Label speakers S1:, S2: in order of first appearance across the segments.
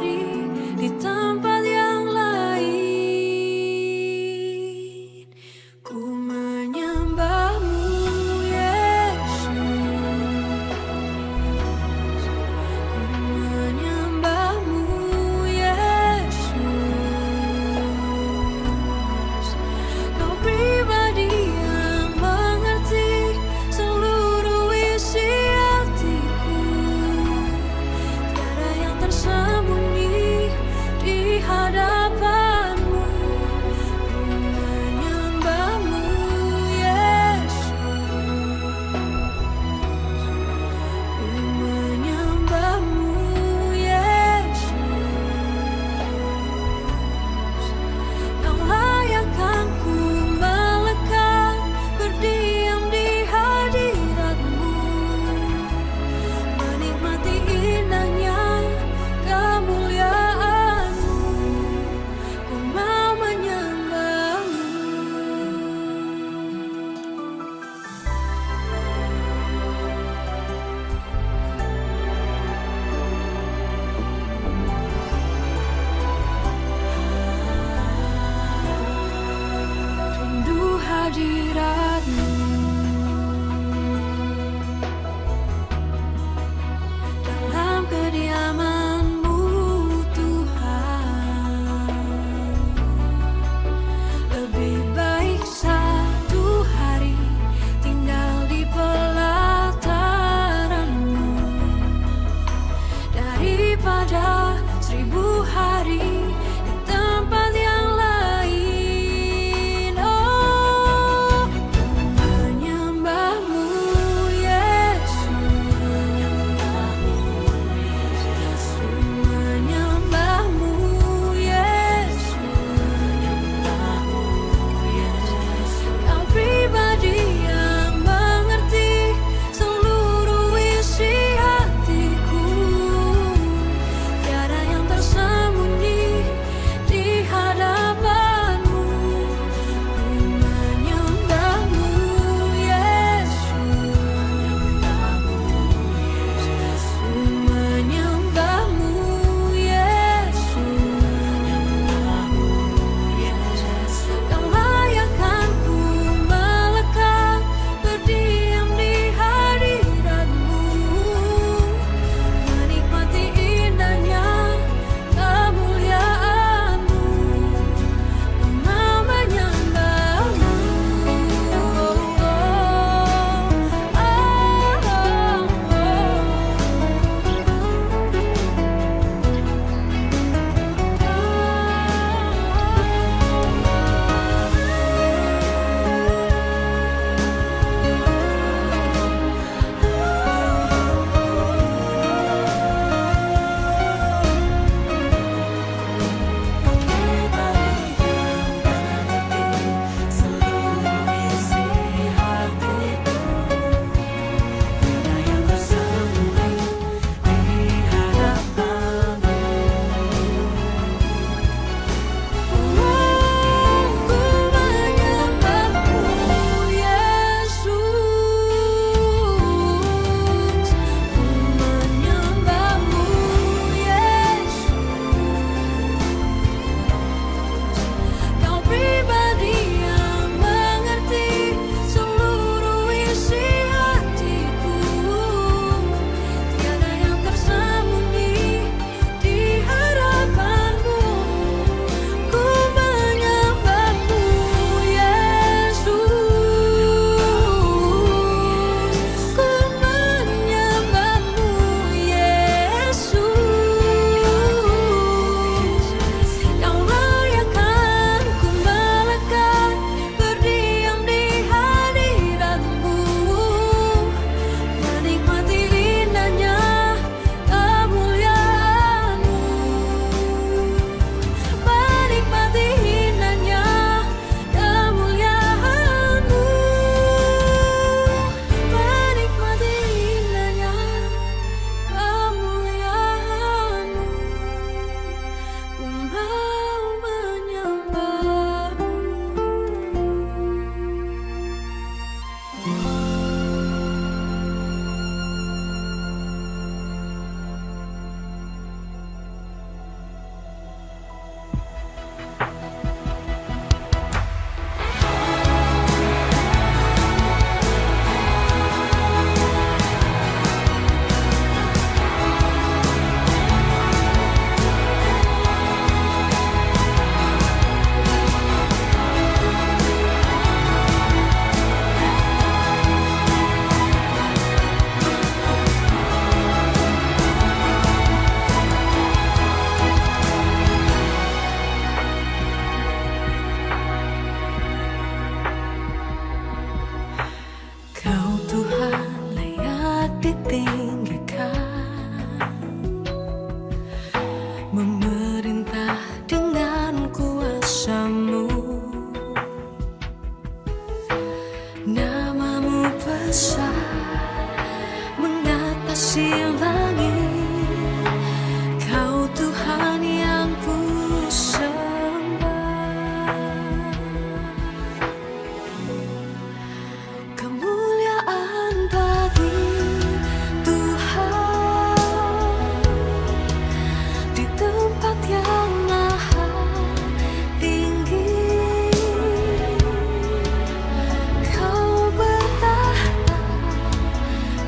S1: pribadi di tempat yang lain. Ku menyembahmu, Yesus. Ku menyembahmu, Yesus. Kau pribadi yang mengerti seluruh isi hatiku. Tiada yang tersembunyi memerintah dengan kuasa-Mu. Nama-Mu besar mengatasi langit, Kau Tuhan yang ku sembah. Kemuliaan bagi Tuhan di tempat yang maha tinggi. Kau bertahta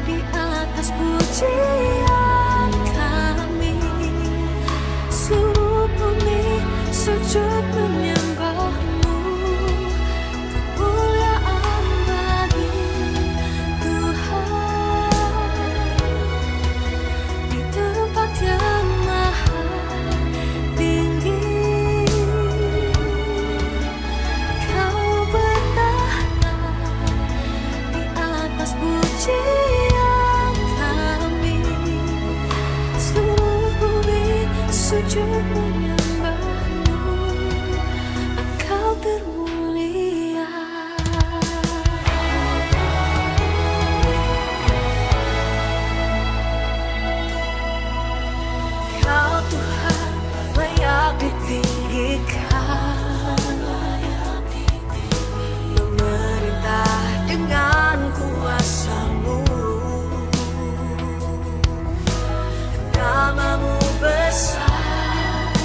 S1: di atas pujian kami. Seluruh bumi sujud menyembah-Mu. Kemuliaan bagi Tuhan di tempat yang maha tinggi. Kau bertahta di atas pujian kami. Seluruh bumi sujud menyembah-Mu. Engkau termulia. Kau Tuhan layak ditinggikan, memerintah dengan kuasa-Mu. Nama-Mu besar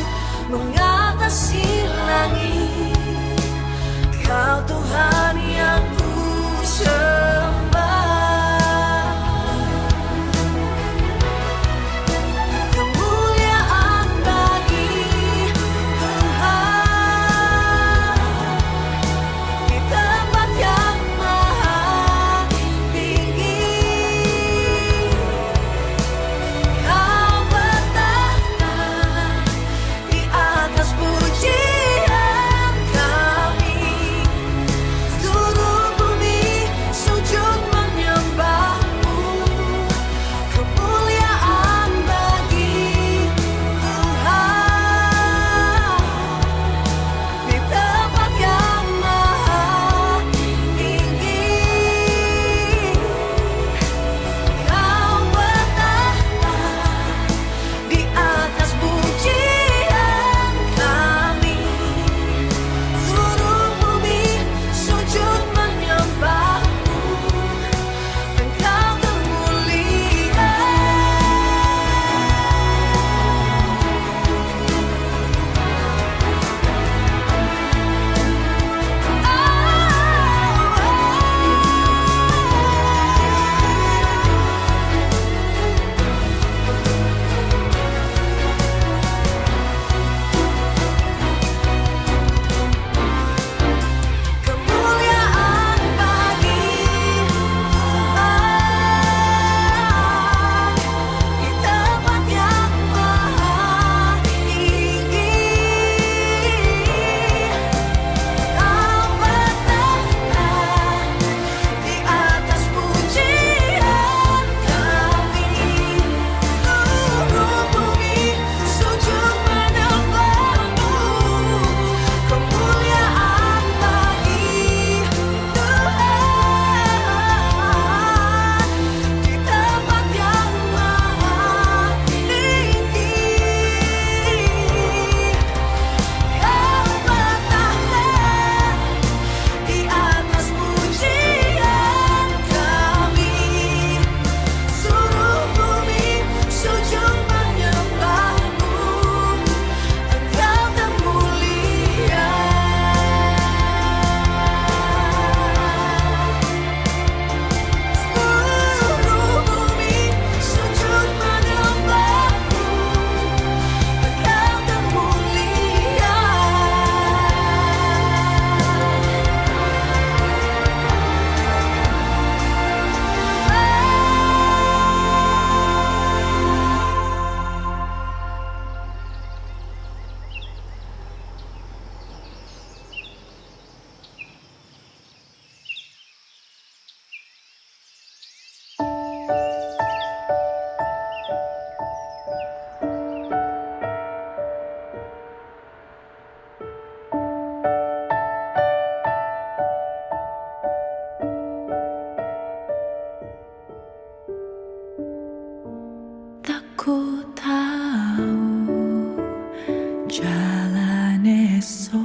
S2: jalan esok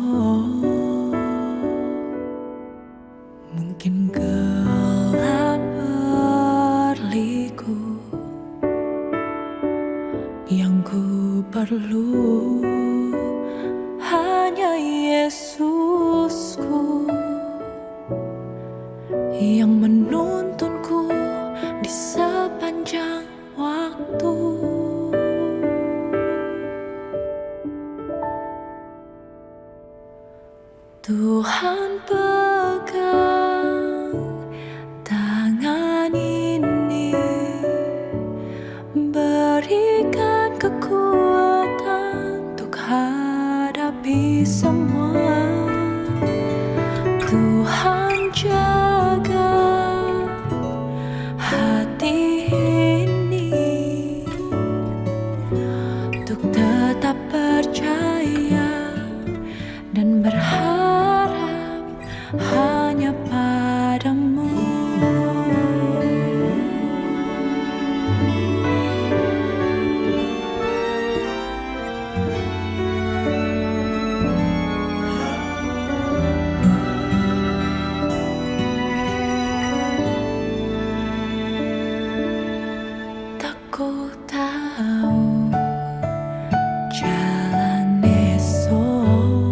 S2: mungkin gelap berliku, yang ku perlu hanya Yesusku yang menuntunku di sepanjang waktu. Tuhan pegang tangan ini, berikan kekuatan untuk hadapi semua. Tuhan jaga hati ini untuk tetap percaya dan berharap hanya padamu. Tak ku tahu jalan esok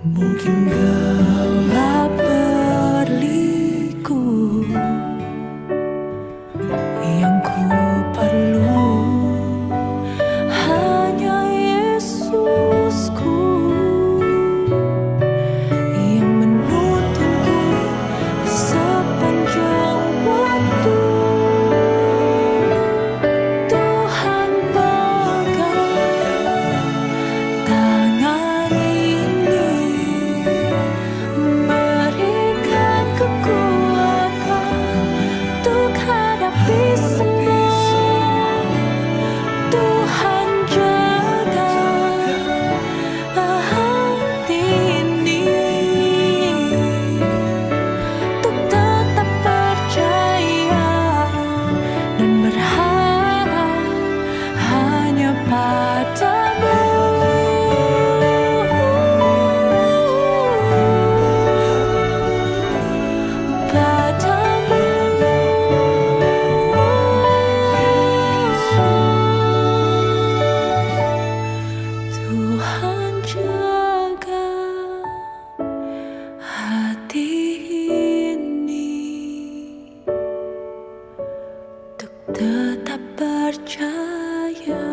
S2: mungkin gelap berliku, yang ku perlu hanya Yesusku yang menuntunku sepanjang waktu. Tuhan pegang tangan ini, berikan kekuatan untuk hadapi semua. Tuhan jaga hati ini untuk tetap percaya dan berharap hanya padamu. Tuhan jaga hati ini untuk tetap percaya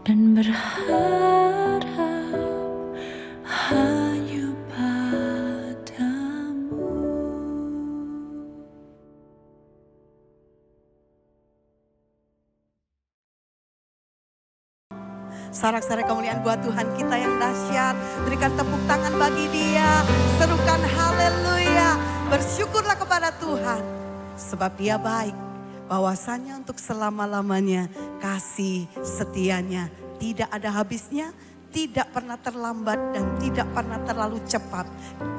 S2: dan berharap hanya padamu.
S3: Sorak-sorai kemuliaan buat Tuhan kita yang dahsyat. Berikan tepuk tangan bagi Dia. Serukan haleluya. Bersyukurlah kepada Tuhan. Sebab Dia baik. Bahwasanya untuk selama-lamanya kasih setianya tidak ada habisnya. Tidak pernah terlambat dan tidak pernah terlalu cepat.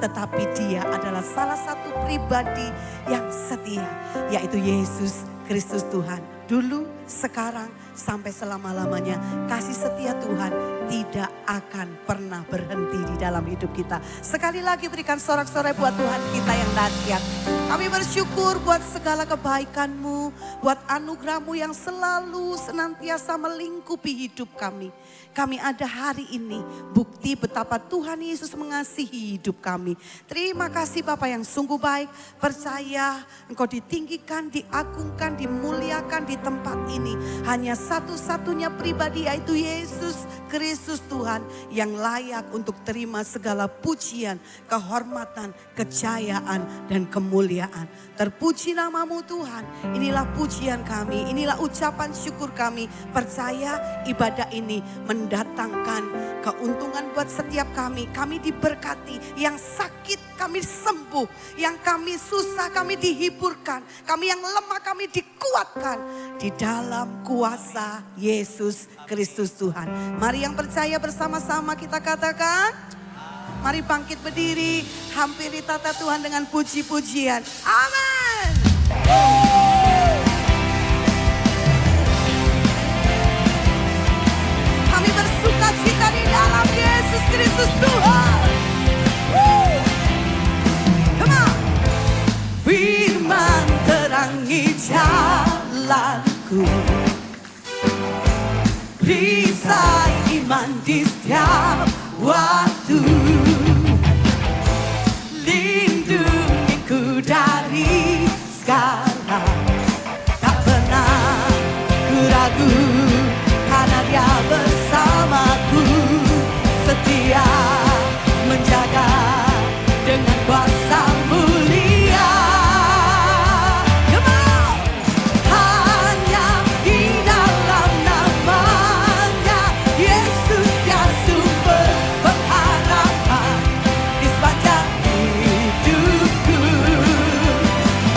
S3: Tetapi Dia adalah salah satu pribadi yang setia. Yaitu Yesus Kristus Tuhan. Dulu, sekarang, sampai selama-lamanya. Kasih setia Tuhan tidak akan pernah berhenti di dalam hidup kita. Sekali lagi berikan sorak-sorai buat Tuhan kita yang dahsyat. Kami bersyukur buat segala kebaikan-Mu, buat anugerah-Mu yang selalu senantiasa melingkupi hidup kami. Kami ada hari ini bukti betapa Tuhan Yesus mengasihi hidup kami. Terima kasih Bapa yang sungguh baik. Percaya Engkau ditinggikan, diagungkan, dimuliakan di tempat ini. Hanya satu-satunya pribadi yaitu Yesus Kristus Tuhan yang layak untuk terima segala pujian, kehormatan, kejayaan dan kemuliaan. Terpuji nama-Mu Tuhan. Inilah pujian kami, inilah ucapan syukur kami. Percaya ibadah ini mendatangkan keuntungan buat setiap kami. Kami diberkati, yang sakit kami sembuh, yang kami susah kami dihiburkan, kami yang lemah kami dikuatkan di dalam kuasa Yesus Kristus Tuhan. Mari yang percaya bersama-sama kita katakan, mari bangkit berdiri, hampiri tata Tuhan dengan puji-pujian. Amin. Yesus Tuhan. Come on. Firman terangi jalanku, perisai iman di setiap waktu, lindungiku dari sekarang. Tak pernah ku ragu karena Dia bersamaku, setia menjaga dengan kuasa mulia. Come on. Hanya di dalam namanya Yesus dia sumber pengharapan di sepanjang hidupku.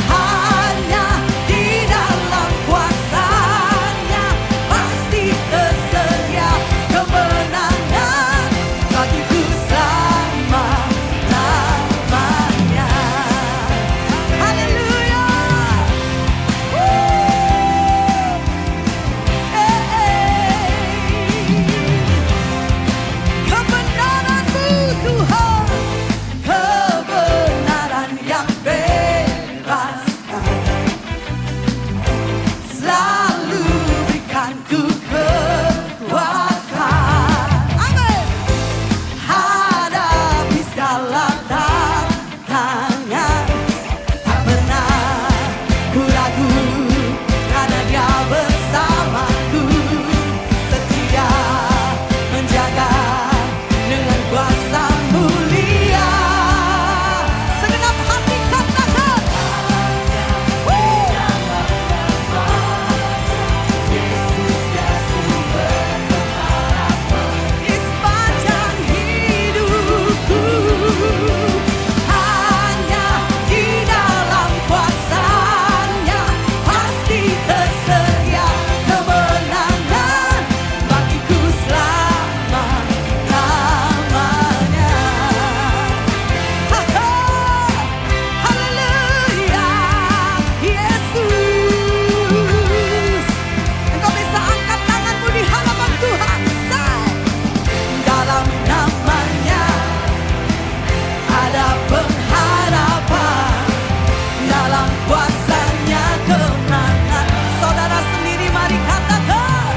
S3: Hanya di dalam kuasanya pasti tersedia kemenangan bagiku selama-lamanya. Haleluya. Kebenaran-Mu Tuhan, kebenaran yang bebaskan, selalu berikan ku kekuatan. Amin. Hadapi segala tantangan, tak pernah ku ragu karena Dia bersamaku, setia menjaga dengan kuasa mulia. Segenap hati katakan, Yesus dia sumber pengharapan di sepanjang hidupku. Hanya di dalam kuasanya pasti tersedia kemenangan bagiku selama-lamanya. Haleluya, Yesus. Engkau bisa angkat tanganmu di hadapan Tuhan. Dalam namanya ada pengharapan, dalam kuasanya kemenangan. Saudara sendiri mari katakan,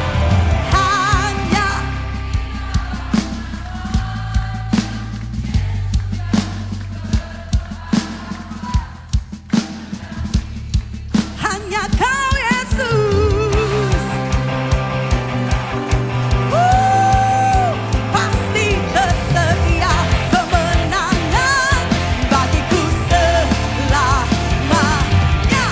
S3: hanya Kau Yesus. Pasti tersedia kemenangan bagiku selamanya.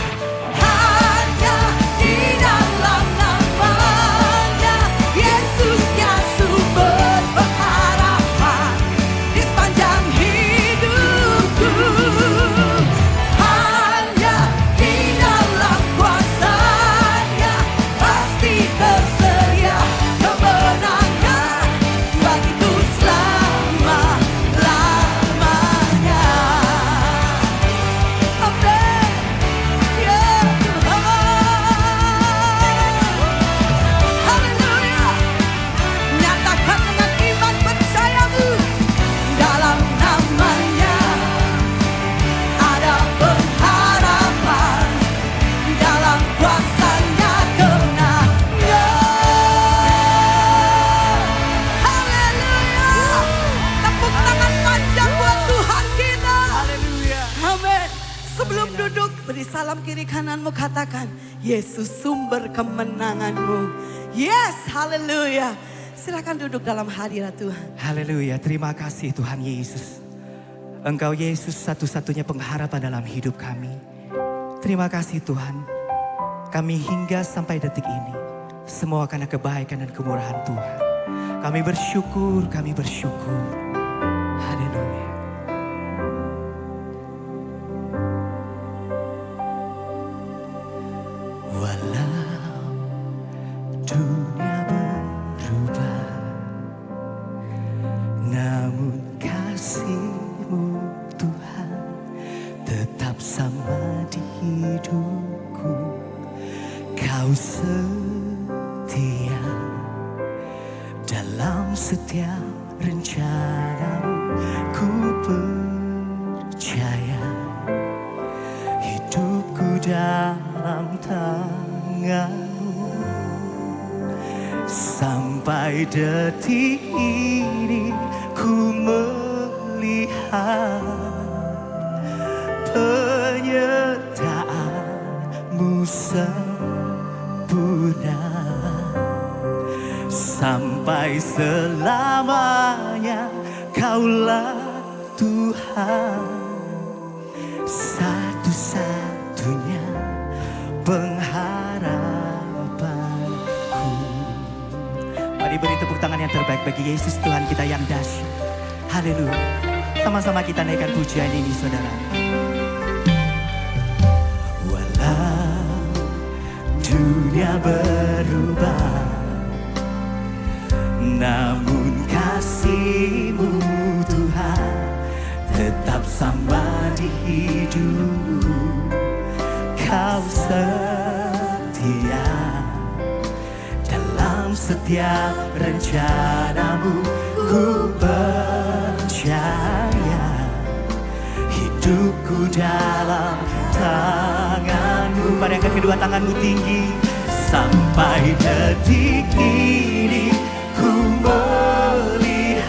S3: Hanya di dalam namanya Yesus dia sumber pengharapan di sepanjang hidupku. Hanya di dalam kuasanya pasti tersedia kemenangan bagiku selama-lamanya. Amin. Ya Tuhan. Haleluya. Nyatakan dengan iman percayamu. Dalam namanya ada pengharapan, dalam kuasanya kemenangan. Haleluya. Tepuk tangan panjang buat Tuhan kita. Haleluya. Amin. Sebelum duduk, beri salam kiri kananmu, katakan, Yesus sumber kemenanganmu. Yes, haleluya. Silakan duduk dalam hadirat Tuhan.
S4: Haleluya, terima kasih Tuhan Yesus. Engkau Yesus satu-satunya pengharapan dalam hidup kami. Terima kasih Tuhan. Kami hingga sampai detik ini, semua karena kebaikan dan kemurahan Tuhan. Kami bersyukur, kami bersyukur. Haleluya. Walau dunia berubah, namun kasih-Mu Tuhan tetap sama di hidupku. Kau setia dalam setiap rencanamu. Ku percaya hidupku dalam tanganmu. Sampai detik ini ku melihat penyertaanmu sempurna. Sampai selamanya Kaulah Tuhan, satu-satunya pengharapanku. Mari beri tepuk tangan yang terbaik bagi Yesus Tuhan kita yang dahsyat. Haleluya. Sama-sama kita naikkan pujian ini, saudara. Walau dunia berubah, namun kasih-Mu Tuhan tetap sama di hidup. Kau setia dalam setiap rencana-Mu. Ku percaya hidupku dalam tangan-Mu. Mari angkat kedua tanganmu tinggi. Sampai detik ini ku melihat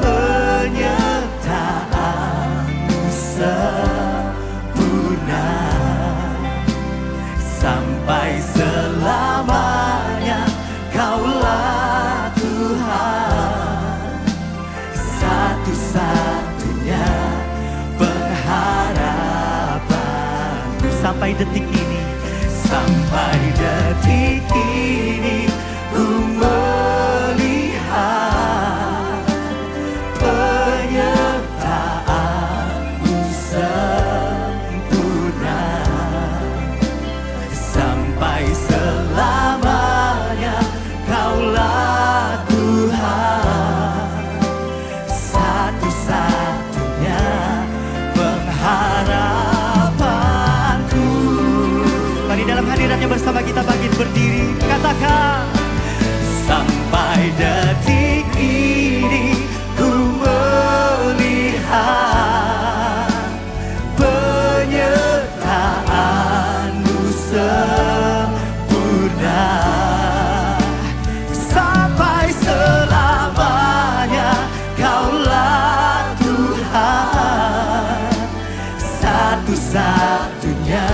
S4: penyertaan-Mu sempurna. Sampai selamanya Kaulah Tuhan, satu-satunya pengharapanku. Sampai detik ini, sampai detik ini ku melihat penyertaan-Mu sempurna. Sampai selamanya Kaulah Tuhan, satu-satunya pengharapanku. Mari dalam hadiratnya bersama kita bangkit berdiri, katakan. Sampai detik ini ku melihat penyertaan-Mu sempurna. Sampai selamanya Kaulah Tuhan, satu-satunya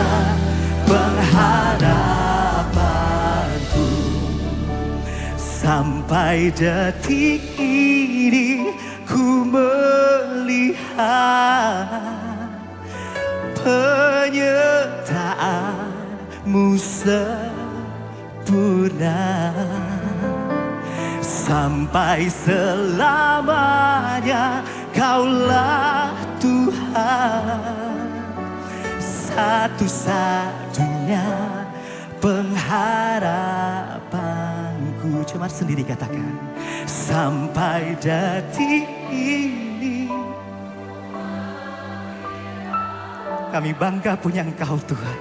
S4: pengharapanku. Sampai detik ini ku melihat penyertaan-Mu sempurna. Sampai selamanya Kaulah Tuhan, satu-satunya pengharapanku. Cuma sendiri katakan. Sampai detik ini kami bangga punya Engkau Tuhan.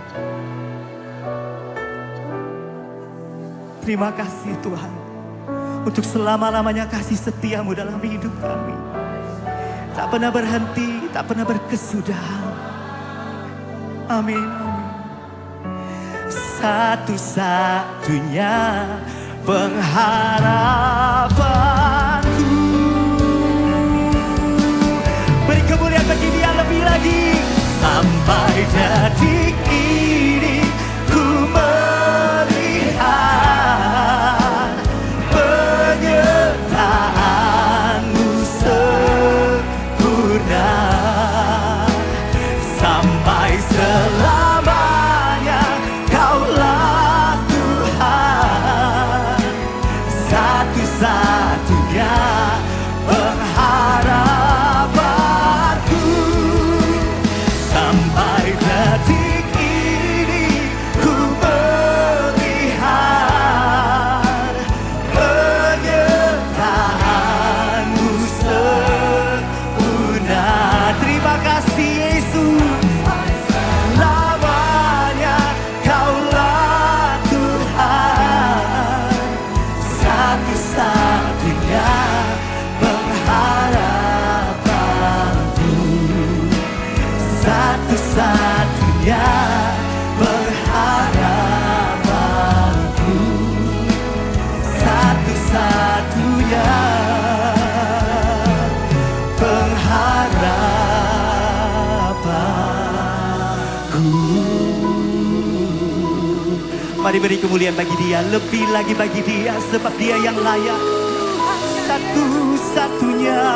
S4: Terima kasih Tuhan untuk selama-lamanya kasih setia-Mu dalam hidup kami. Tak pernah berhenti, tak pernah berkesudahan. Amin, amin. Satu-satunya pengharapanku. Beri kemuliaan bagi Dia lebih lagi. Sampai detik ini ku melihat penyertaan-Mu sempurna. Sampai selamanya Kaulah Tuhan, satu-satunya pengharapanku. Sampai detik Mari beri kemuliaan bagi Dia, lebih lagi bagi Dia, sebab Dia yang layak. Satu-satunya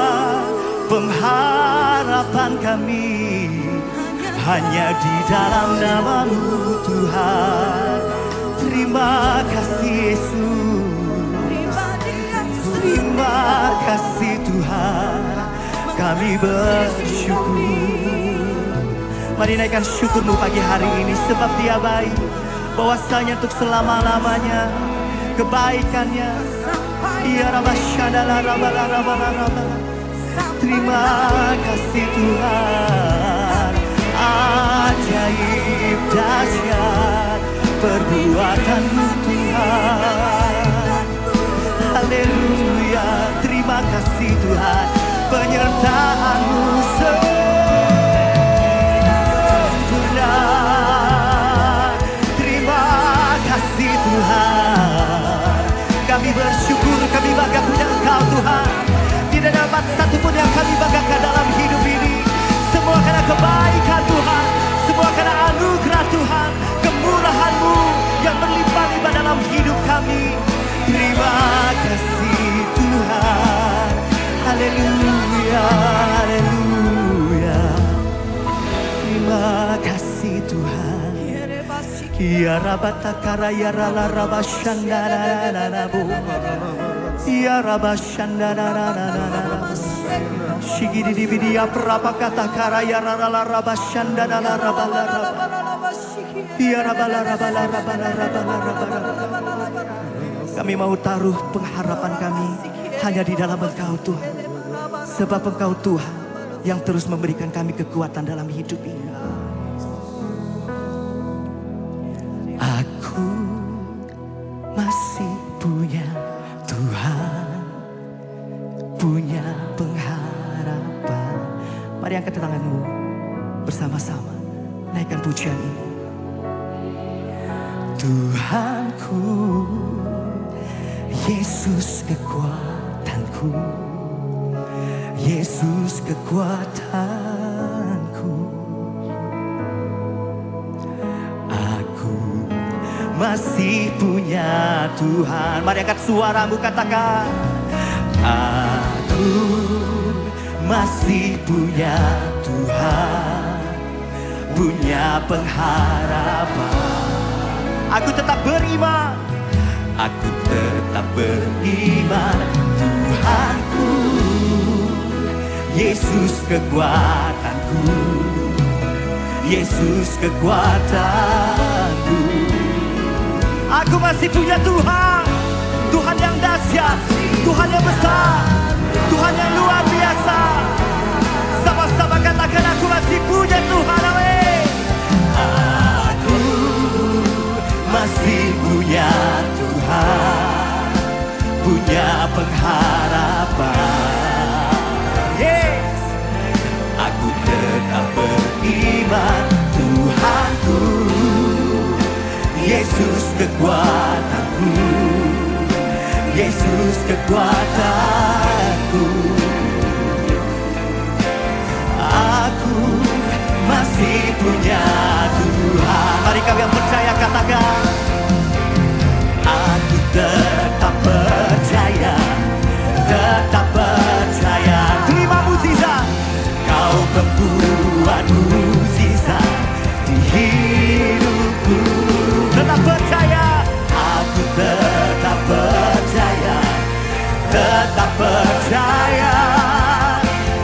S4: pengharapan kami hanya di dalam nama-Mu Tuhan. Terima kasih Yesus, terima kasih Tuhan, kami bersyukur. Mari naikkan syukurmu pagi hari ini, sebab Dia baik, bahwasanya untuk selama-lamanya kebaikannya. Ya Rabbashadala Rabbala Rabbala Rabbala. Terima kasih Tuhan, ajaib dahsyat perbuatan-Mu Tuhan. Haleluya, terima kasih Tuhan, penyertaan-Mu sempurna. Terima kasih Tuhan, kami bersyukur, kami bangga punya Engkau Tuhan. Tidak dapat satupun yang kami banggakan dalam hidup ini. Semua karena kebaikan Tuhan, semua karena anugerah Tuhan, kemurahan-Mu yang berlimpah-limpah dalam hidup kami. Terima kasih Tuhan. Haleluya, haleluya. Terima kasih Tuhan. Ya Rabatakara ya Rala Rabashandana bo. Ya Rabashandana. Shigidi dibidi ya Prabakata kara ya Rala Rabashandana Rabala. Ya Rabala Rabala Rabala Rabala. Kami mau taruh pengharapan kami hanya di dalam Engkau Tuhan. Sebab Engkau Tuhan yang terus memberikan kami kekuatan dalam hidup ini. Aku masih punya Tuhan, punya pengharapan. Mari angkat tanganmu bersama-sama, naikkan pujian ini. Tuhanku, Yesus kekuatanku, Yesus kekuatanku. Aku masih punya Tuhan. Mari angkat suaramu, katakan. Aku masih punya Tuhan, punya pengharapan. Aku tetap beriman, aku tetap beriman. Tuhanku, Yesus kekuatanku, Yesus kekuatanku. Aku masih punya Tuhan, Tuhan yang dahsyat, Tuhan yang besar, Tuhan yang luar biasa. Sama-sama katakan, aku masih punya Tuhan. Amin. Aku masih punya Tuhan, punya pengharapan. Yes, aku tetap beriman. Tuhanku, Yesus kekuatanku, Yesus kekuatanku. Aku masih punya Tuhan. Mari kau yang percaya katakan. Aku tetap percaya, tetap percaya. Terima mukjizat, kau pembuat mukjizat di hidupku. Tetap percaya, aku tetap percaya, tetap percaya.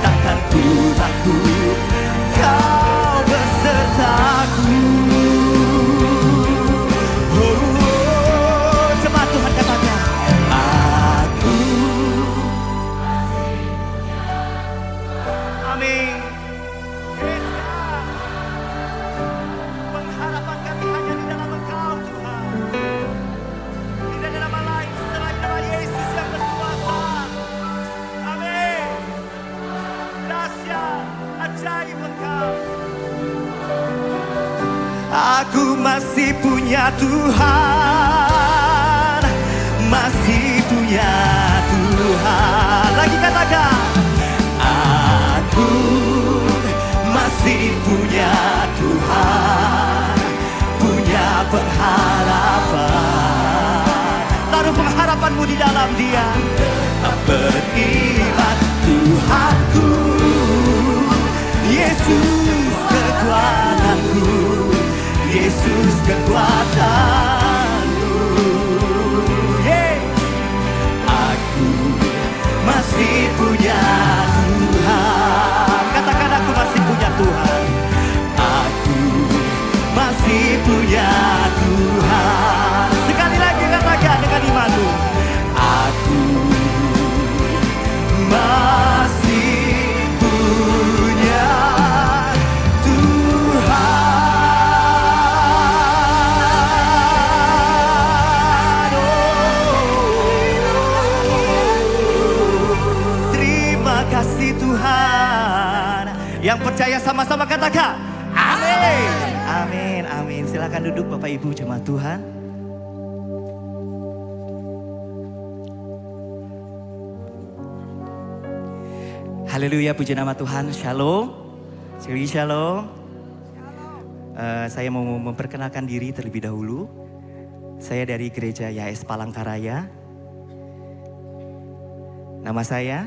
S4: Takkan ku takut, kau besertaku. Jemaat Tuhan katakan, aku. Amin. Pengharapan kami hanya di dalam Engkau Tuhan. Tidak ada nama lain selain nama Yesus yang berkuasa. Amin. Dahsyat, ajaib Engkau. Aku masih punya Tuhan, masih punya Tuhan. Lagi katakan, aku masih punya Tuhan, punya pengharapan. harapanmu di dalam Dia. Tetap beriman Tuhanku, Yesus kekuatanku, Yesus kekuatanku. Yeah. Aku masih punya Tuhan. Katakan aku masih punya Tuhan. Aku masih punya Tuhan. Sekali lagi katakan dengan imanmu. Aku masih punya Tuhan. Terima kasih Tuhan. Yang percaya sama-sama katakan amin. Amin, amin. Silakan duduk Bapak Ibu jemaat Tuhan. Haleluya, puji nama Tuhan. Shalom. Shalom. Saya mau memperkenalkan diri terlebih dahulu. Saya dari gereja YS Palangkaraya. Nama saya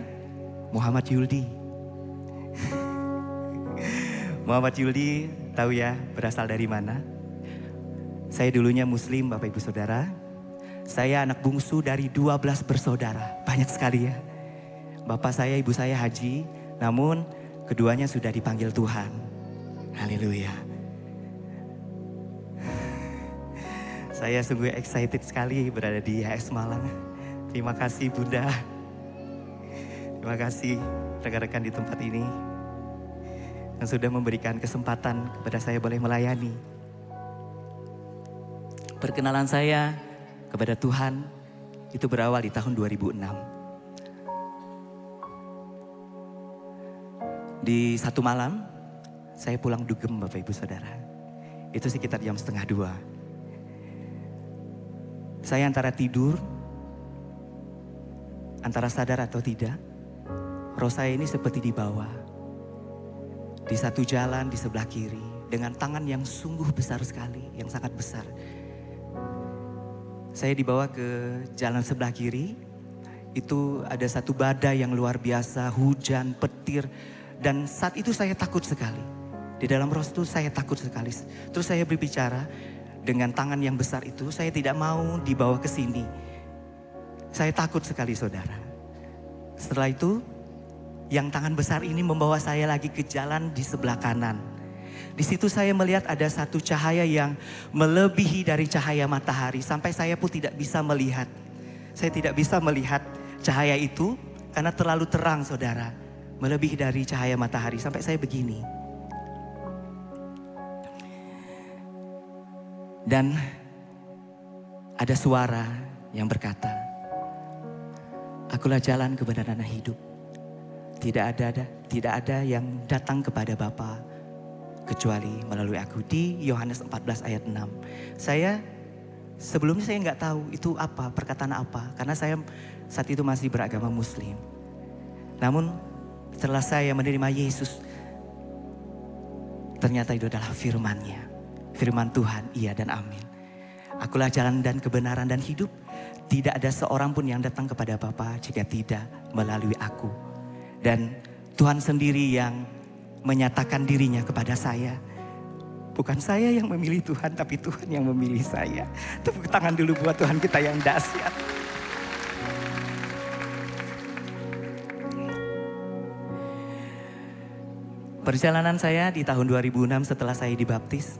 S4: Muhammad Yuldi. Muhammad Yuldi, tahu ya berasal dari mana? Saya dulunya Muslim, Bapak Ibu Saudara. Saya anak bungsu dari 12 bersaudara. Banyak sekali ya. Bapak saya, ibu saya haji, namun keduanya sudah dipanggil Tuhan. Haleluya. Saya sungguh excited sekali berada di YS Malang. Terima kasih Bunda. Terima kasih rekan-rekan di tempat ini yang sudah memberikan kesempatan kepada saya boleh melayani. Perkenalan saya kepada Tuhan itu berawal di tahun 2006. Di satu malam, saya pulang dugem Bapak Ibu Saudara. Itu sekitar jam 1:30. Saya antara tidur, antara sadar atau tidak, roh saya ini seperti dibawa. Di satu jalan di sebelah kiri, dengan tangan yang sungguh besar sekali, yang sangat besar. Saya dibawa ke jalan sebelah kiri, itu ada satu badai yang luar biasa, hujan, petir. Dan saat itu saya takut sekali. Di dalam roh itu saya takut sekali. Terus saya berbicara dengan tangan yang besar itu, saya tidak mau dibawa ke sini. Saya takut sekali saudara. Setelah itu, yang tangan besar ini membawa saya lagi ke jalan di sebelah kanan. Di situ saya melihat ada satu cahaya yang melebihi dari cahaya matahari. Sampai saya pun tidak bisa melihat. Saya tidak bisa melihat cahaya itu karena terlalu terang saudara. Melebihi dari cahaya matahari sampai saya begini. Dan ada suara yang berkata, "Akulah jalan, kebenaran dan hidup. Tidak ada yang datang kepada Bapa kecuali melalui aku." Di Yohanes 14 ayat 6. Sebelumnya saya nggak tahu itu apa, perkataan apa. Karena saya saat itu masih beragama Muslim. Namun setelah saya menerima Yesus, ternyata itu adalah firman-Nya. Firman Tuhan, iya dan amin. Akulah jalan dan kebenaran dan hidup. Tidak ada seorang pun yang datang kepada Bapa jika tidak melalui aku. Dan Tuhan sendiri yang menyatakan dirinya kepada saya. Bukan saya yang memilih Tuhan, tapi Tuhan yang memilih saya. Tepuk tangan dulu buat Tuhan kita yang dahsyat. Perjalanan saya di tahun 2006 setelah saya dibaptis,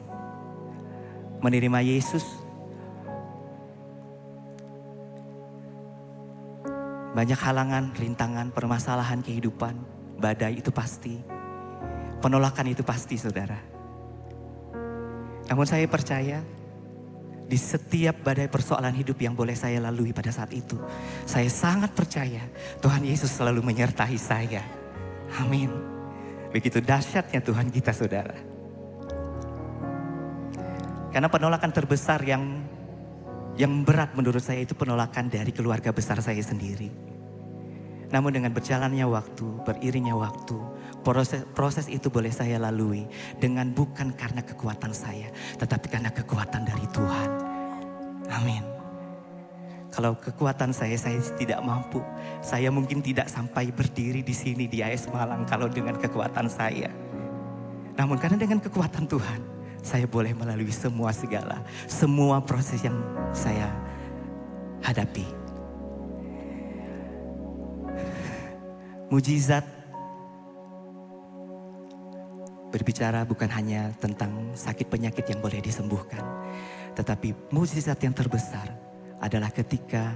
S4: menerima Yesus, banyak halangan, rintangan, permasalahan kehidupan, badai itu pasti, penolakan itu pasti saudara. Namun saya percaya di setiap badai persoalan hidup yang boleh saya lalui pada saat itu, saya sangat percaya Tuhan Yesus selalu menyertai saya. Amin. Begitu dahsyatnya Tuhan kita saudara. Karena penolakan terbesar yang berat menurut saya itu penolakan dari keluarga besar saya sendiri. Namun dengan berjalannya waktu, beriringnya waktu, proses itu boleh saya lalui dengan bukan karena kekuatan saya, tetapi karena kekuatan dari Tuhan. Amin. Kalau kekuatan saya tidak mampu. Saya mungkin tidak sampai berdiri di sini di AS Malang kalau dengan kekuatan saya. Namun karena dengan kekuatan Tuhan, saya boleh melalui semua proses yang saya hadapi. Mujizat berbicara bukan hanya tentang sakit penyakit yang boleh disembuhkan. Tetapi mujizat yang terbesar adalah ketika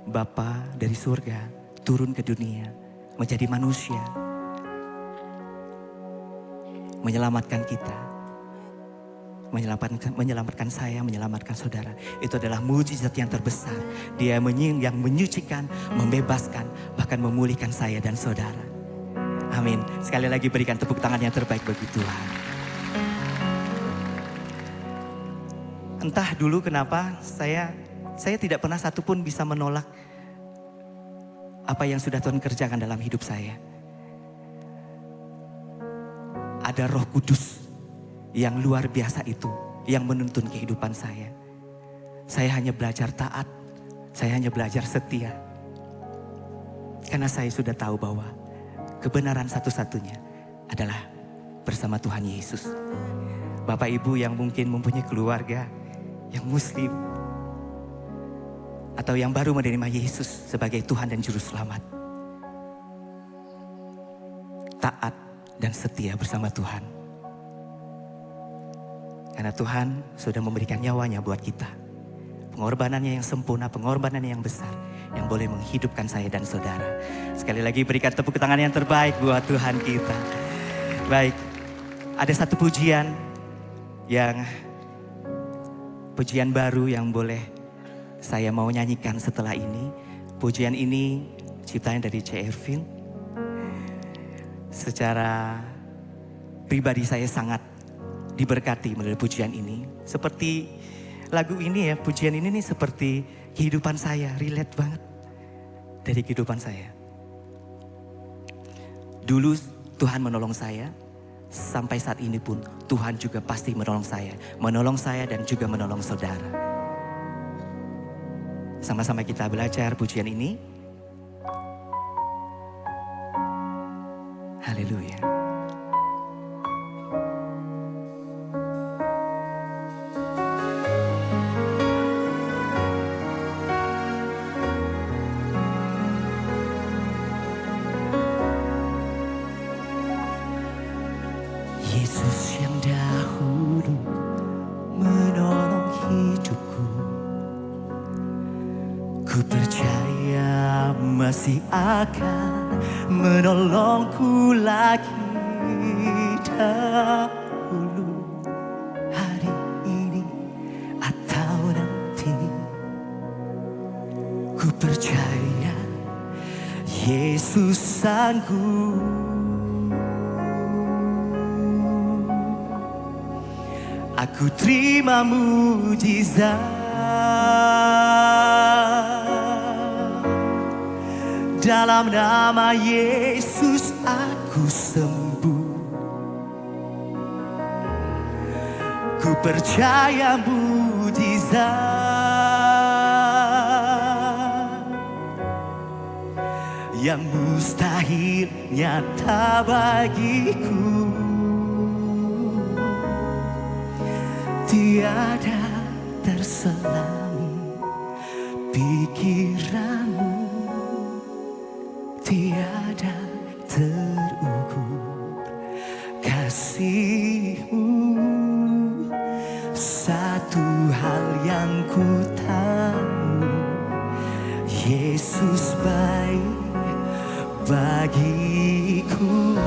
S4: Bapa dari surga turun ke dunia menjadi manusia. Menyelamatkan kita. Menyelamatkan saya, menyelamatkan saudara. Itu adalah mujizat yang terbesar. Dia yang menyucikan, membebaskan, bahkan memulihkan saya dan saudara. Amin. Sekali lagi berikan tepuk tangan yang terbaik bagi Tuhan. Entah dulu kenapa saya tidak pernah satupun bisa menolak apa yang sudah Tuhan kerjakan dalam hidup saya. Ada Roh Kudus yang luar biasa itu yang menuntun kehidupan saya. Saya hanya belajar taat, saya hanya belajar setia. Karena saya sudah tahu bahwa kebenaran satu-satunya adalah bersama Tuhan Yesus. Bapak Ibu yang mungkin mempunyai keluarga yang Muslim atau yang baru menerima Yesus sebagai Tuhan dan Juru Selamat, taat dan setia bersama Tuhan. Karena Tuhan sudah memberikan nyawanya buat kita. Pengorbanannya yang sempurna, pengorbanannya yang besar, yang boleh menghidupkan saya dan saudara. Sekali lagi berikan tepuk tangan yang terbaik buat Tuhan kita. Baik, ada satu pujian baru yang boleh saya mau nyanyikan setelah ini. Pujian ini ciptaan dari C. Ervin. Secara pribadi saya sangat diberkati melalui pujian ini. Seperti lagu ini ya, pujian ini nih seperti kehidupan saya, relate banget dari kehidupan saya. Dulu Tuhan menolong saya, sampai saat ini pun Tuhan juga pasti menolong saya dan juga menolong saudara. Sama-sama kita belajar pujian ini. Haleluya. Yesus yang dahulu menolong hidupku, ku percaya masih akan menolongku lagi dahulu, hari ini atau nanti. Ku percaya Yesus sanggup. Aku terima mujizat dalam nama Yesus, aku sembuh. Ku percaya mujizat yang mustahil nyata bagiku. Tiada terselami pikiranmu, tiada terukur kasihmu. Satu hal yang ku tahu, Yesus baik bagiku.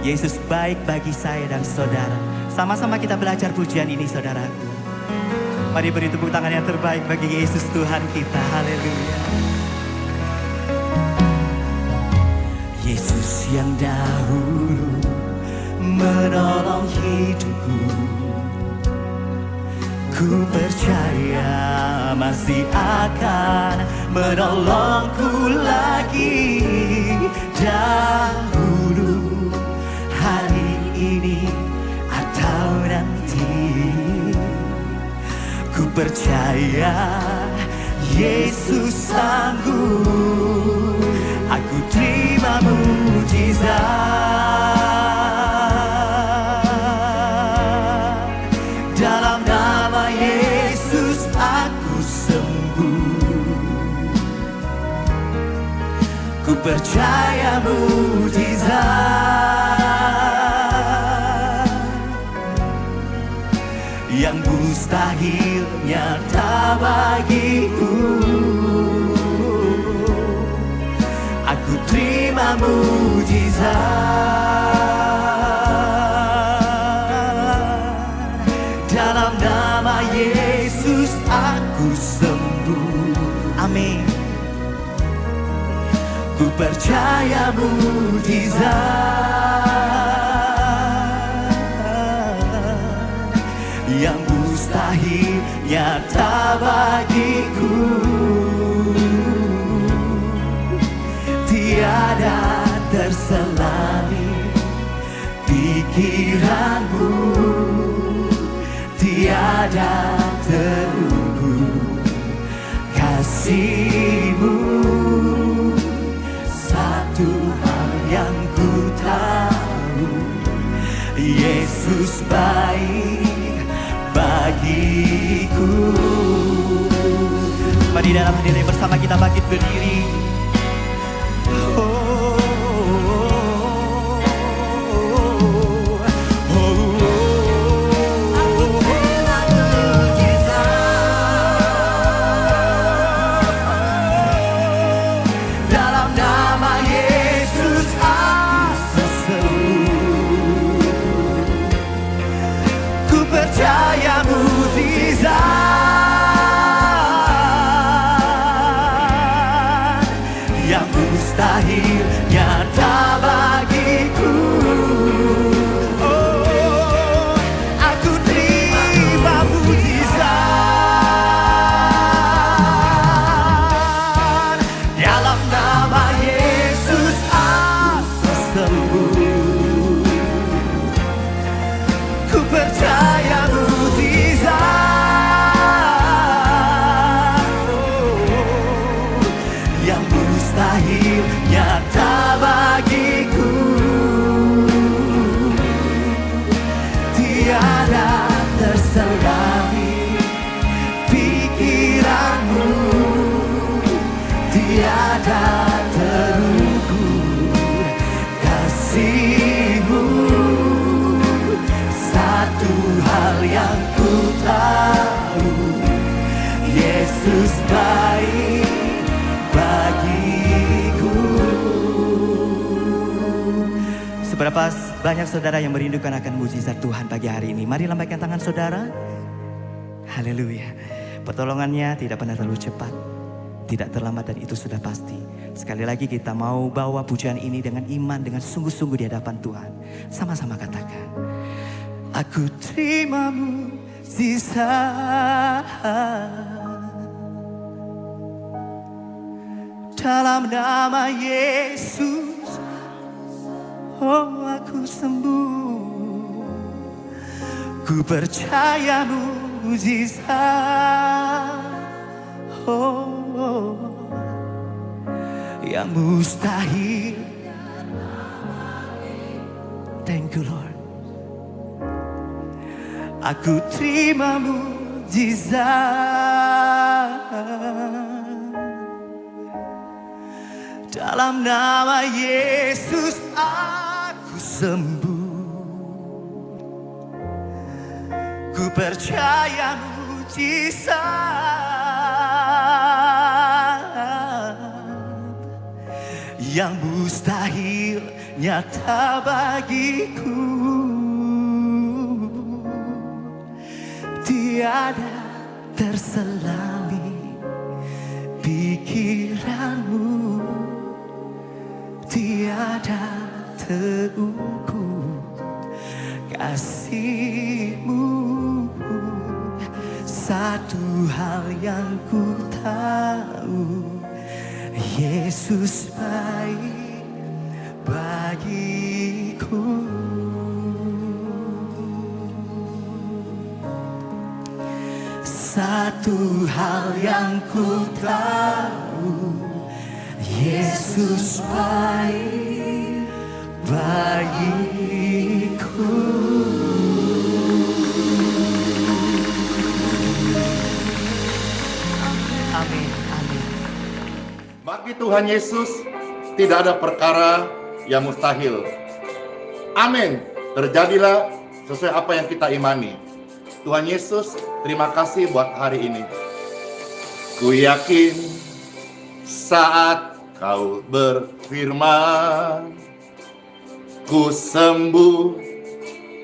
S4: Yesus baik bagi saya dan saudara. Sama-sama kita belajar pujian ini saudaraku. Mari beri tepuk tangan yang terbaik bagi Yesus Tuhan kita. Haleluya. Yesus yang dahulu menolong hidupku, ku percaya masih akan menolongku lagi dahulu, hari ini atau nanti. Ku percaya Yesus sanggup, aku terima mujizat. Dalam nama Yesus aku sembuh, ku percaya mujizat yang mustahil nyata bagiku. Aku terima mujizat. Dalam nama Yesus aku sembuh. Amin. Ku percaya mujizat yang mustahil nyata bagiku. Tiada terselami pikiranmu, tiada terukur kasihmu. Satu hal yang ku tahu, Yesus baik bagiku. Mari dalam hadirat bersama kita bangkit berdiri. Dalam nama Yesus aku sembuh, ku percaya mujizat yang mustahil nyata bagiku. Oh, aku terima mujizat. Dalam nama Yesus aku sembuh, ku percaya mujizat yang mustahil nyata bagiku. Tiada terselami pikiranmu, tiada terukur kasihmu. Satu hal yang ku tahu, Yesus baik bagiku. Seberapa banyak saudara yang merindukan akan mujizat Tuhan pagi hari ini? Mari lambaikan tangan saudara. Haleluya. Pertolongannya tidak pernah terlalu cepat, tidak terlambat, dan itu sudah pasti. Sekali lagi kita mau bawa pujian ini dengan iman, dengan sungguh-sungguh di hadapan Tuhan. Sama-sama katakan, aku terima mujizat. Dalam nama Yesus, oh aku sembuh, ku percaya mujizat. Oh, yang mustahil. Thank you Lord. Aku terima mujizat. Dalam nama Yesus aku sembuh, ku percaya mujizat yang mustahil nyata bagiku. Tiada terselami pikiranmu, tiada terukur kasihmu. Satu hal yang ku tahu, Yesus baik bagiku. Satu Satu hal yang ku tahu, Yesus baik bagiku. Amin, amin.
S5: Bagi Tuhan Yesus tidak ada perkara yang mustahil. Amin. Terjadilah sesuai apa yang kita imani. Tuhan Yesus, terima kasih buat hari ini. Ku yakin saat Kau berfirman, ku sembuh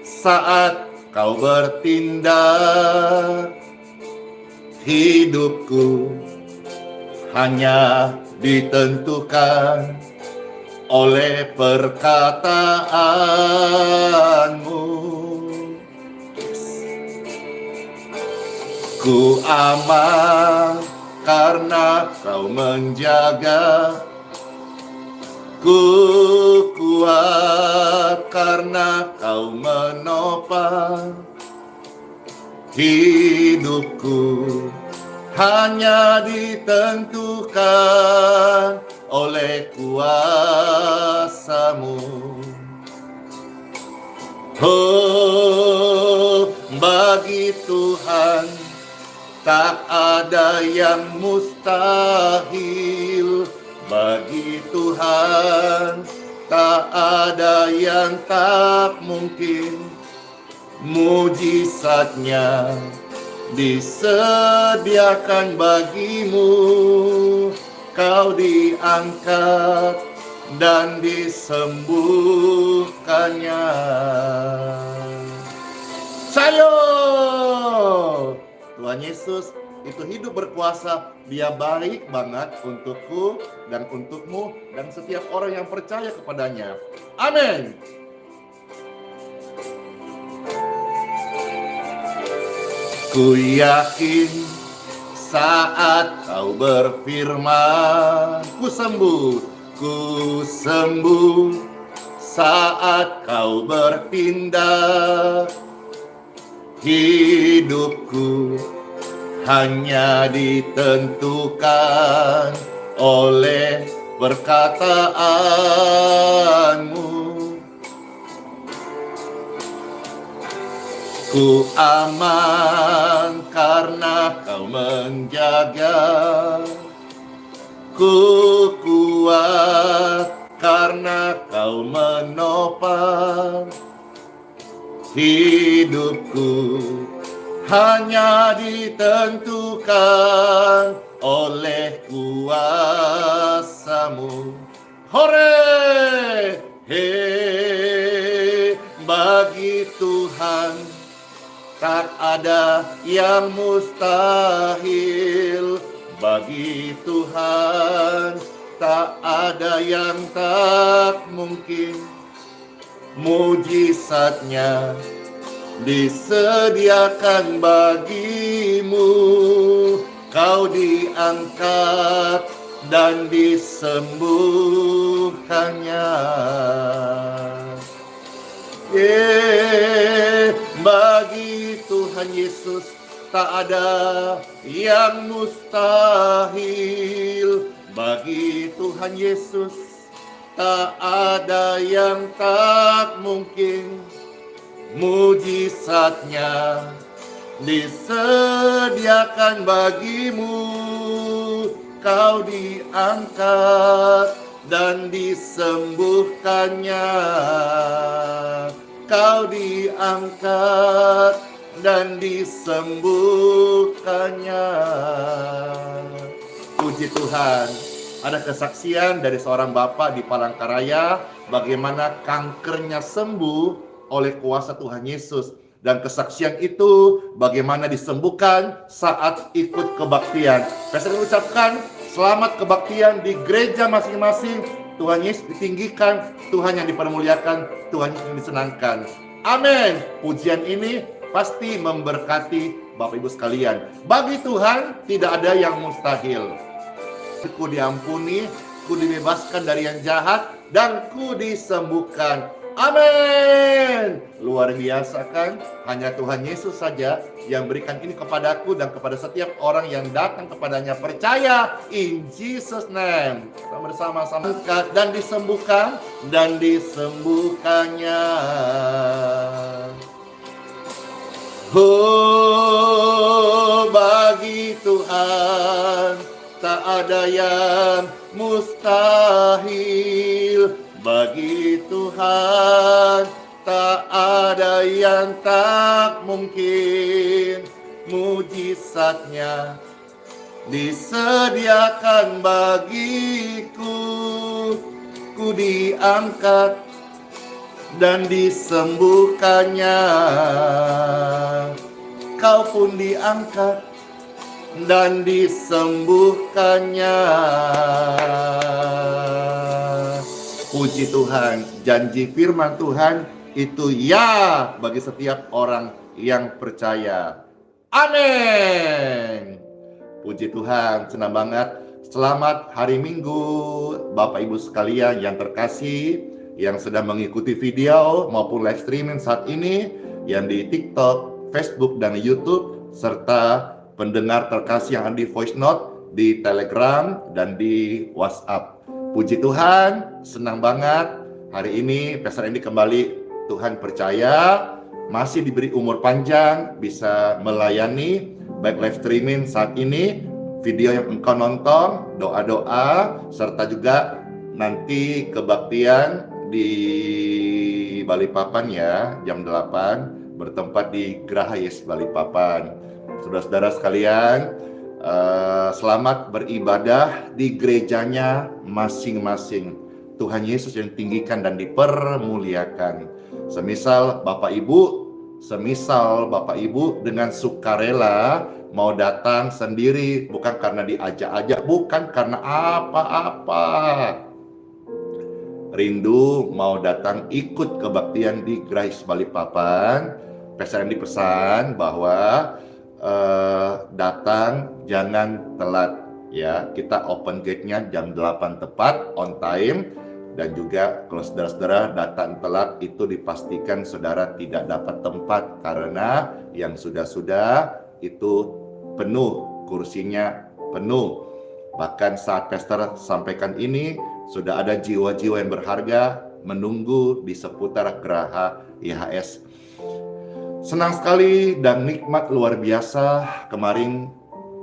S5: saat Kau bertindak. Hidupku hanya ditentukan oleh perkataanmu. Ku aman karena Kau menjaga. Ku kuat karena Kau menopang. Hidupku hanya ditentukan oleh kuasa-Mu. Oh, bagi Tuhan tak ada yang mustahil. Bagi Tuhan tak ada yang tak mungkin. Mujizatnya disediakan bagimu. Kau diangkat dan disembuhkannya. Sayo! Tuhan Yesus itu hidup berkuasa. Dia baik banget untukku dan untukmu dan setiap orang yang percaya kepadanya. Amin. Ku yakin saat Kau berfirman, ku sembuh saat Kau bertindak. Hidupku hanya ditentukan oleh perkataanmu. Ku aman karena Kau menjaga. Ku kuat karena Kau menopang. Hidupku hanya ditentukan oleh kuasa-Mu. Hore! He, bagi Tuhan tak ada yang mustahil. Bagi Tuhan tak ada yang tak mungkin. Mujizatnya disediakan bagimu. Kau diangkat dan disembuhkannya. Bagi Tuhan Yesus tak ada yang mustahil. Bagi Tuhan Yesus tak ada yang tak mungkin. Mujizatnya disediakan bagimu. Kau diangkat dan disembuhkannya. Kau diangkat dan disembuhkannya. Puji Tuhan. Ada kesaksian dari seorang bapak di Palangkaraya bagaimana kankernya sembuh oleh kuasa Tuhan Yesus. Dan kesaksian itu bagaimana disembuhkan saat ikut kebaktian. Saya mengucapkan selamat kebaktian di gereja masing-masing. Tuhan Yesus ditinggikan, Tuhan yang dipermuliakan, Tuhan yang disenangkan. Amin. Pujian ini pasti memberkati Bapak Ibu sekalian. Bagi Tuhan tidak ada yang mustahil. Ku diampuni, ku dibebaskan dari yang jahat, dan ku disembuhkan. Amin. Luar biasa kan? Hanya Tuhan Yesus saja yang berikan ini kepadaku dan kepada setiap orang yang datang kepadanya. Percaya in Jesus name. Kita bersama-sama dan disembuhkan dan disembuhkannya. Oh, bagi Tuhan tak ada yang mustahil. Bagi Tuhan tak ada yang tak mungkin. Mujizatnya disediakan bagiku. Ku diangkat dan disembuhkannya. Kau pun diangkat dan disembuhkannya. Puji Tuhan, janji firman Tuhan itu ya bagi setiap orang yang percaya. Amin. Puji Tuhan, senang banget. Selamat hari Minggu Bapak Ibu sekalian yang terkasih, yang sedang mengikuti video maupun live streaming saat ini, yang di TikTok, Facebook, dan YouTube, serta pendengar terkasih yang ada di voice note, di Telegram, dan di WhatsApp. Puji Tuhan, senang banget hari ini Pastor Andy kembali. Tuhan percaya masih diberi umur panjang, bisa melayani baik live streaming saat ini, video yang engkau nonton, doa-doa, serta juga nanti kebaktian di Balikpapan ya, jam 8 bertempat di Geraha Yes Balikpapan. Saudara-saudara sekalian, selamat beribadah di gerejanya masing-masing. Tuhan Yesus yang tinggikan dan dipermuliakan. Semisal Bapak Ibu dengan sukarela mau datang sendiri, bukan karena diajak-ajak, bukan karena apa-apa. Rindu mau datang ikut kebaktian di Grace Balikpapan, Pastor Andy pesan bahwa datang jangan telat ya. Kita open gate-nya jam 8 tepat, on time. Dan juga kalau saudara-saudara datang telat, itu dipastikan saudara tidak dapat tempat, karena yang sudah-sudah itu penuh, kursinya penuh. Bahkan saat pastor sampaikan ini, sudah ada jiwa-jiwa yang berharga menunggu di seputar Geraha YHS. Senang sekali dan nikmat luar biasa. Kemarin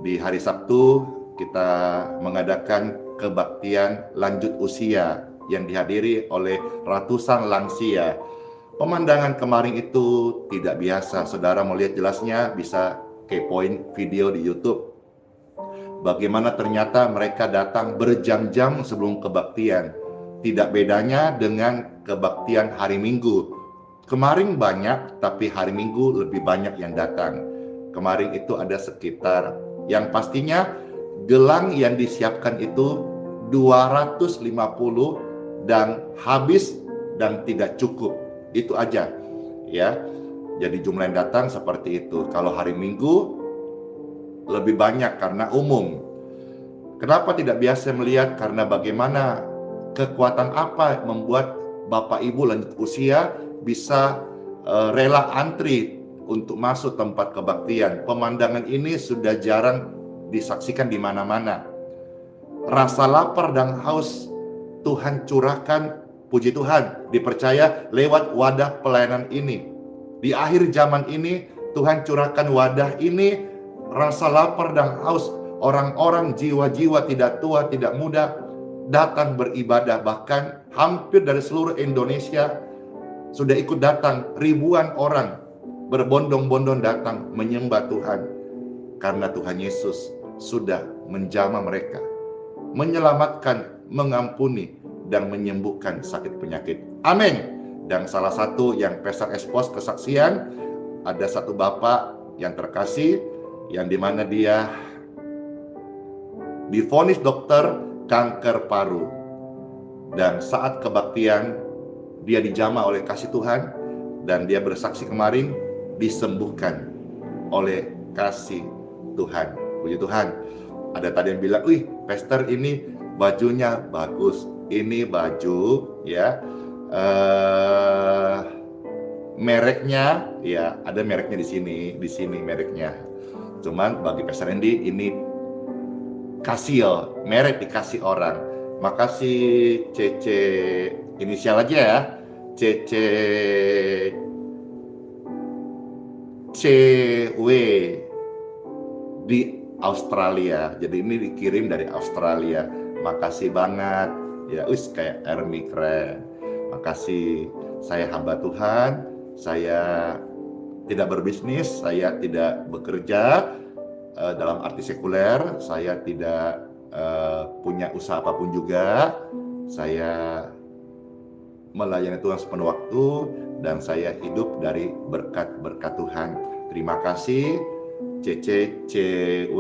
S5: di hari Sabtu kita mengadakan kebaktian lanjut usia yang dihadiri oleh ratusan lansia. Pemandangan kemarin itu tidak biasa. Saudara mau lihat jelasnya bisa kepoin video di YouTube. Bagaimana ternyata mereka datang berjam-jam sebelum kebaktian. Tidak bedanya dengan kebaktian hari Minggu. Kemarin banyak, tapi hari Minggu lebih banyak yang datang. Kemarin itu ada sekitar, yang pastinya gelang yang disiapkan itu 250 dan habis dan tidak cukup. Itu aja ya. Jadi jumlah yang datang seperti itu. Kalau hari Minggu lebih banyak karena umum. Kenapa tidak biasa melihat? Karena bagaimana kekuatan apa membuat Bapak Ibu lanjut usia bisa rela antri untuk masuk tempat kebaktian. Pemandangan ini sudah jarang disaksikan di mana-mana. Rasa lapar dan haus Tuhan curahkan, puji Tuhan, dipercaya lewat wadah pelayanan ini. Di akhir zaman ini, Tuhan curahkan wadah ini, rasa lapar dan haus orang-orang, jiwa-jiwa tidak tua, tidak muda, datang beribadah. Bahkan hampir dari seluruh Indonesia sudah ikut datang, ribuan orang berbondong-bondong datang menyembah Tuhan. Karena Tuhan Yesus sudah menjamah mereka, menyelamatkan, mengampuni, dan menyembuhkan sakit penyakit. Amin. Dan salah satu yang Pastor expose kesaksian, ada satu bapak yang terkasih, yang dimana dia divonis dokter kanker paru. Dan saat kebaktian, dia dijamah oleh kasih Tuhan, dan dia bersaksi kemarin disembuhkan oleh kasih Tuhan. Puji Tuhan. Ada tadi yang bilang, "Wih, pastor ini bajunya bagus. Ini baju ya eh mereknya ya ada mereknya di sini mereknya. Cuman bagi Pastor Andy ini kasih merek dikasih orang. Makasih CC inisial aja ya. CC CW di Australia. Jadi ini dikirim dari Australia. Makasih banget. Ya, kayak Army keren. Makasih. Saya hamba Tuhan. Saya tidak berbisnis. Saya tidak bekerja dalam arti sekuler. Saya tidak punya usaha apapun juga. Saya melayani Tuhan sepenuh waktu dan saya hidup dari berkat-berkat Tuhan. Terima kasih CCCW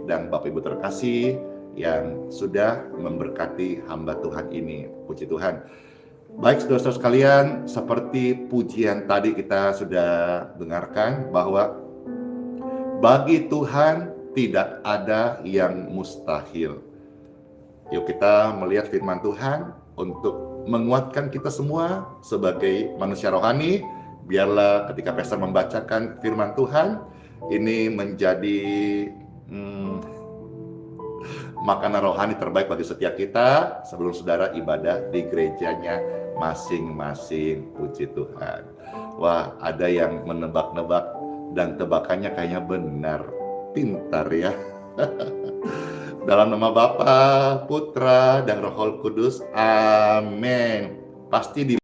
S5: dan Bapak Ibu terkasih yang sudah memberkati hamba Tuhan ini. Puji Tuhan. Baik saudara-saudara sekalian, seperti pujian tadi kita sudah dengarkan bahwa bagi Tuhan tidak ada yang mustahil. Yuk kita melihat firman Tuhan untuk menguatkan kita semua sebagai manusia rohani. Biarlah ketika Pastor membacakan firman Tuhan, ini menjadi makanan rohani terbaik bagi setiap kita sebelum saudara ibadah di gerejanya masing-masing. Puji Tuhan. Wah, ada yang menebak-nebak dan tebakannya kayaknya benar. Pintar ya. Dalam nama Bapa, Putra, dan Roh Kudus. Amin. Pasti di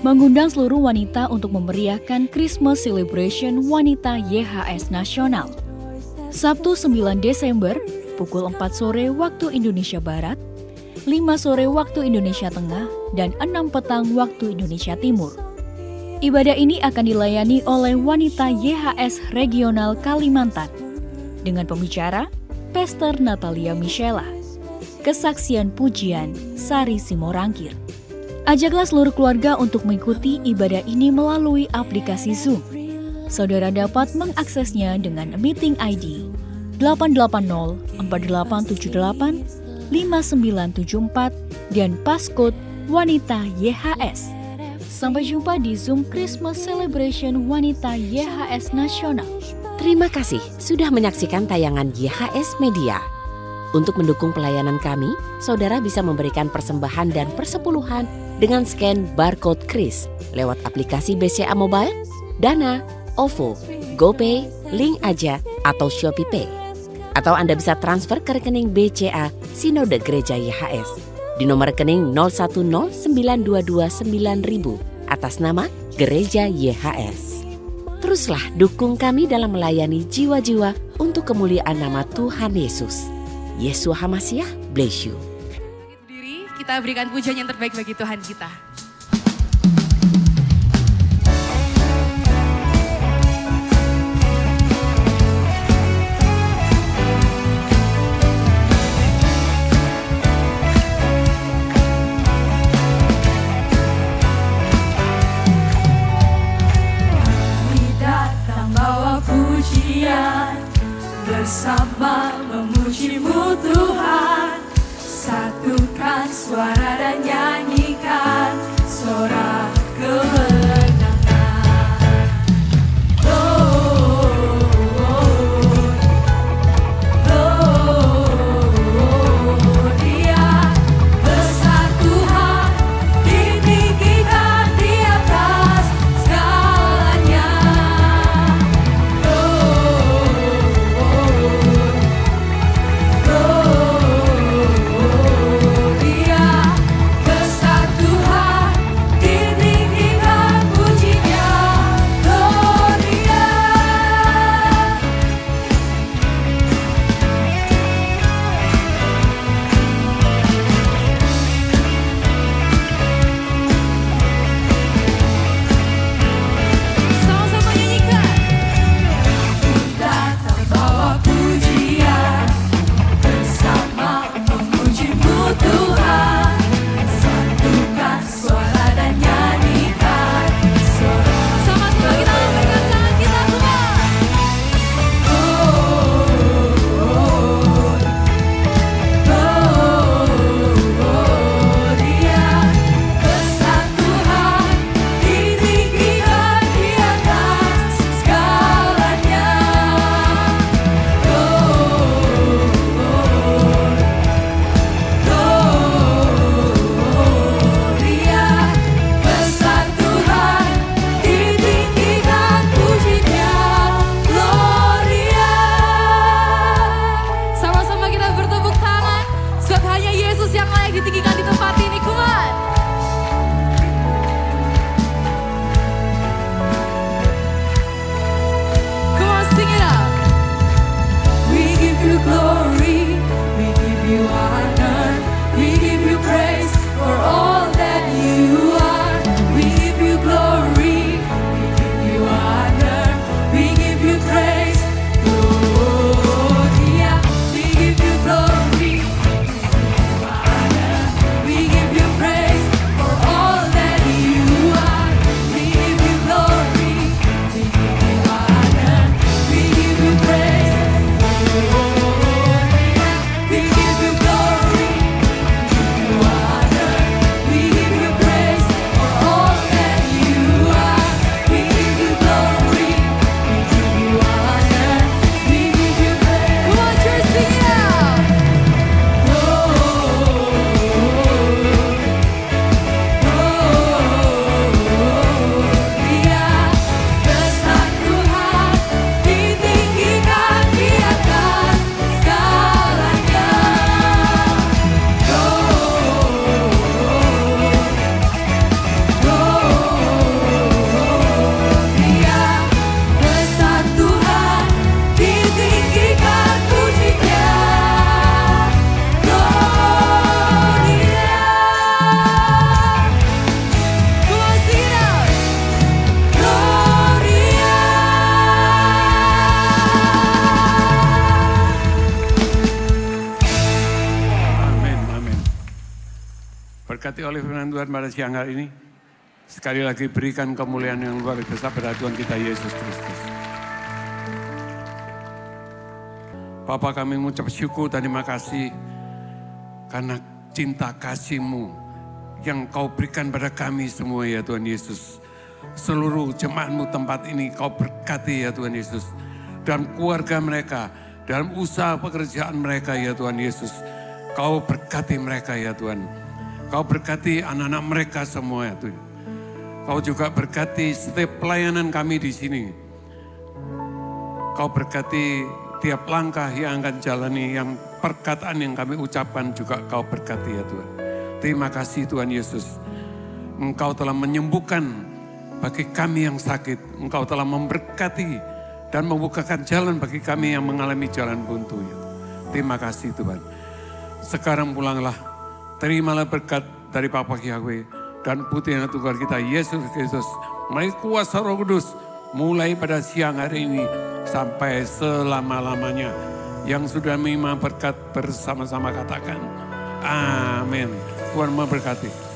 S6: mengundang seluruh wanita untuk memeriahkan Christmas Celebration Wanita YHS Nasional. Sabtu 9 Desember, pukul 4 sore waktu Indonesia Barat, 5 sore waktu Indonesia Tengah, dan 6 petang waktu Indonesia Timur. Ibadah ini akan dilayani oleh wanita YHS Regional Kalimantan dengan pembicara Pastor Natalia Michela. Kesaksian pujian Sari Simorangkir. Ajaklah seluruh keluarga untuk mengikuti ibadah ini melalui aplikasi Zoom. Saudara dapat mengaksesnya dengan meeting ID 880-4878-5974 dan passcode Wanita YHS. Sampai jumpa di Zoom Christmas Celebration Wanita YHS Nasional.
S7: Terima kasih sudah menyaksikan tayangan YHS Media. Untuk mendukung pelayanan kami, saudara bisa memberikan persembahan dan persepuluhan dengan scan barcode kris lewat aplikasi BCA Mobile, Dana, OVO, GoPay, Link Aja, atau ShopeePay. Atau Anda bisa transfer ke rekening BCA Sinode Gereja YHS di nomor rekening 0109229000 atas nama Gereja YHS. Teruslah dukung kami dalam melayani jiwa-jiwa untuk kemuliaan nama Tuhan Yesus. Yeshua HaMashiach bless you.
S8: Berdiri, kita berikan pujian yang terbaik bagi Tuhan kita.
S1: Kami datang bawa pujian, bersama memuji-Mu Tuhan. Satukan suara dan nyanyikan sorak kemenangan. Gloria, besar Tuhan, ditinggikan di atas segalanya. Gloria, besar
S9: Berkati oleh firman Tuhan pada siang hari ini. Sekali lagi berikan kemuliaan yang luar biasa pada Tuhan kita Yesus Kristus. Bapa, kami mengucap syukur dan terima kasih karena cinta kasih-Mu yang Kau berikan pada kami semua ya Tuhan Yesus. Seluruh jemaat-Mu tempat ini Kau berkati ya Tuhan Yesus. Dalam keluarga mereka, dalam usaha pekerjaan mereka ya Tuhan Yesus. Kau berkati mereka ya Tuhan. Kau berkati anak-anak mereka semua ya Tuhan. Kau juga berkati setiap pelayanan kami di sini. Kau berkati tiap langkah yang akan jalani, yang perkataan yang kami ucapkan juga Kau berkati ya Tuhan. Terima kasih Tuhan Yesus. Engkau telah menyembuhkan bagi kami yang sakit. Engkau telah memberkati dan membukakan jalan bagi kami yang mengalami jalan buntu. Ya. Terima kasih Tuhan. Sekarang pulanglah, terimalah berkat dari Bapa Yahweh dan Putra Tuhan kita Yesus Kristus. Melalui kuasa Roh Kudus, mulai pada siang hari ini sampai selama-lamanya. Yang sudah menerima berkat bersama-sama katakan, amin. Tuhan memberkati.